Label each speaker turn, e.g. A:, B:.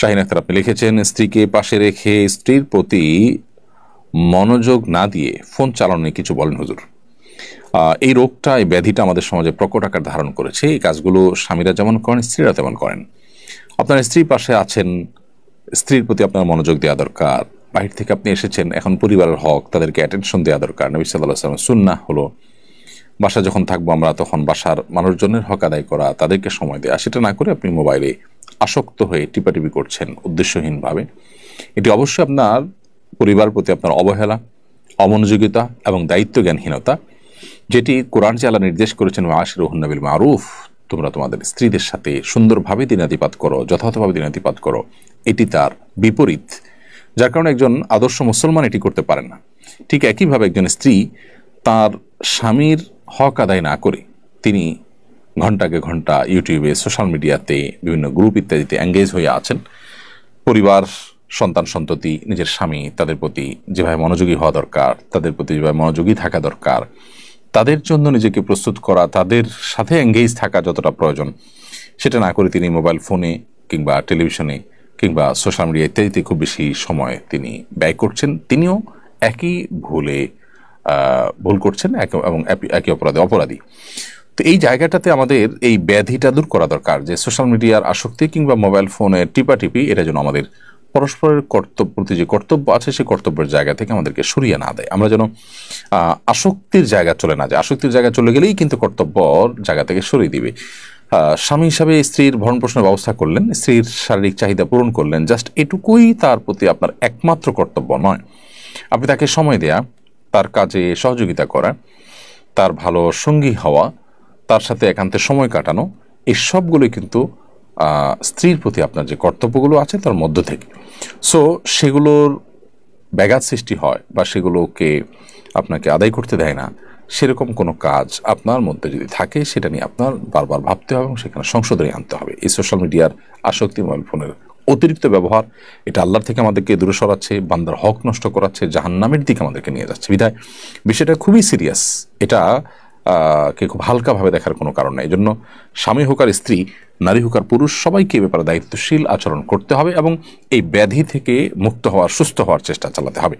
A: শাহিন আখতার আপনি লিখেছেন, স্ত্রীকে পাশে রেখে স্ত্রীর প্রতি মনোযোগ না দিয়ে ফোন চালানো নিয়ে কিছু বলেন হুজুর। এই রোগটা, এই ব্যাধিটা আমাদের সমাজে প্রকট আকার ধারণ করেছে। এই কাজগুলো স্বামীরা যেমন করেন, স্ত্রীরা তেমন করেন। আপনার স্ত্রী পাশে আছেন, স্ত্রীর প্রতি আপনার মনোযোগ দেওয়া দরকার। বাহির থেকে আপনি এসেছেন, এখন পরিবারের হক, তাদেরকে অ্যাটেনশন দেওয়া দরকার। নবী সাল্লাল্লাহু আলাইহি ওয়াসাল্লাম সুন্নাহ হলো বাসা যখন থাকবো আমরা, তখন বাসার মানুষজনের হক আদায় করা, তাদেরকে সময় দেওয়া। সেটা না করে আপনি মোবাইলে আসক্ত হয়ে টিপাটিপি করছেন উদ্দেশ্যহীনভাবে। এটি অবশ্যই আপনার পরিবার প্রতি আপনার অবহেলা, অমনোযোগিতা এবং দায়িত্বজ্ঞানহীনতা, যেটি কোরআন যে আল্লাহ নির্দেশ করেছেন, আশিরুহুন্না বিল মারুফ, তোমরা তোমাদের স্ত্রীদের সাথে সুন্দরভাবে দিনাতিপাত করো, যথাযথভাবে দিনাতিপাত করো, এটি তার বিপরীত। যার কারণে একজন আদর্শ মুসলমান এটি করতে পারেন না। ঠিক একইভাবে একজন স্ত্রী তার স্বামীর হক আদায় না করে তিনি ঘন্টাকে ঘন্টা ইউটিউবে, সোশ্যাল মিডিয়াতে, বিভিন্ন গ্রুপ ইত্যাদিতে এঙ্গেজ হয়ে আছেন। পরিবার, সন্তান সন্ততি, নিজের স্বামী, তাদের প্রতি যেভাবে মনোযোগী হওয়া দরকার, তাদের প্রতি যেভাবে মনোযোগী থাকা দরকার, তাদের জন্য নিজেকে প্রস্তুত করা, তাদের সাথে এঙ্গেজ থাকা যতটা প্রয়োজন, সেটা না করে তিনি মোবাইল ফোনে কিংবা টেলিভিশনে কিংবা সোশ্যাল মিডিয়া ইত্যাদিতে খুব বেশি সময় তিনি ব্যয় করছেন। তিনিও একই ভুল করছেন এবং একই অপরাধী। তো এই জায়গাটাতে আমাদের এই ব্যাধিটা দূর করা দরকার, যে সোশ্যাল মিডিয়ার আসক্তি কিংবা মোবাইল ফোনের টিপাটিপি, এটা যেন আমাদের পরস্পরের প্রতি যে কর্তব্য আছে, সেই কর্তব্যের জায়গা থেকে আমাদেরকে সরিয়ে না দেয়। আমরা যেন আসক্তির জায়গা চলে না যায়। আসক্তির জায়গা চলে গেলেই কিন্তু কর্তব্যর জায়গা থেকে সরিয়ে দিবে। স্বামী হিসাবে স্ত্রীর ভরণ পোষণের ব্যবস্থা করলেন, স্ত্রীর শারীরিক চাহিদা পূরণ করলেন, জাস্ট এটুকুই তার প্রতি আপনার একমাত্র কর্তব্য নয়। আপনি তাকে সময় দেয়া, তার কাজে সহযোগিতা করা, তার ভালো সঙ্গী হওয়া, তার সাথে একান্তে সময় কাটানো, এই সবগুলোই কিন্তু স্ত্রীর প্রতি আপনার যে কর্তব্যগুলো আছে তার মধ্য থেকে। সো সেগুলোর ব্যাঘাত সৃষ্টি হয় বা সেগুলোকে আপনাকে আদায় করতে দেয় না, সেরকম কোনো কাজ আপনার মধ্যে যদি থাকে, সেটা নিয়ে আপনার বারবার ভাবতে হবে এবং সেখানে সংশোধনী আনতে হবে। এই সোশ্যাল মিডিয়ার আসক্তি, মোবাইল ফোনের অতিরিক্ত ব্যবহার, এটা আল্লাহর থেকে আমাদেরকে দূরে সরাচ্ছে, বান্দার হক নষ্ট করাচ্ছে, জাহান্নামের দিকে আমাদেরকে নিয়ে যাচ্ছে। বিধায় বিষয়টা খুবই সিরিয়াস। এটা কে খুব হালকাভাবে দেখার কোনো কারণ নেই। এই জন্য স্বামী হোক আর স্ত্রী, নারী হোক আর পুরুষ, সবাইকে এ ব্যাপারে দায়িত্বশীল আচরণ করতে হবে এবং এই ব্যাধি থেকে মুক্ত হওয়ার, সুস্থ হওয়ার চেষ্টা চালাতে হবে।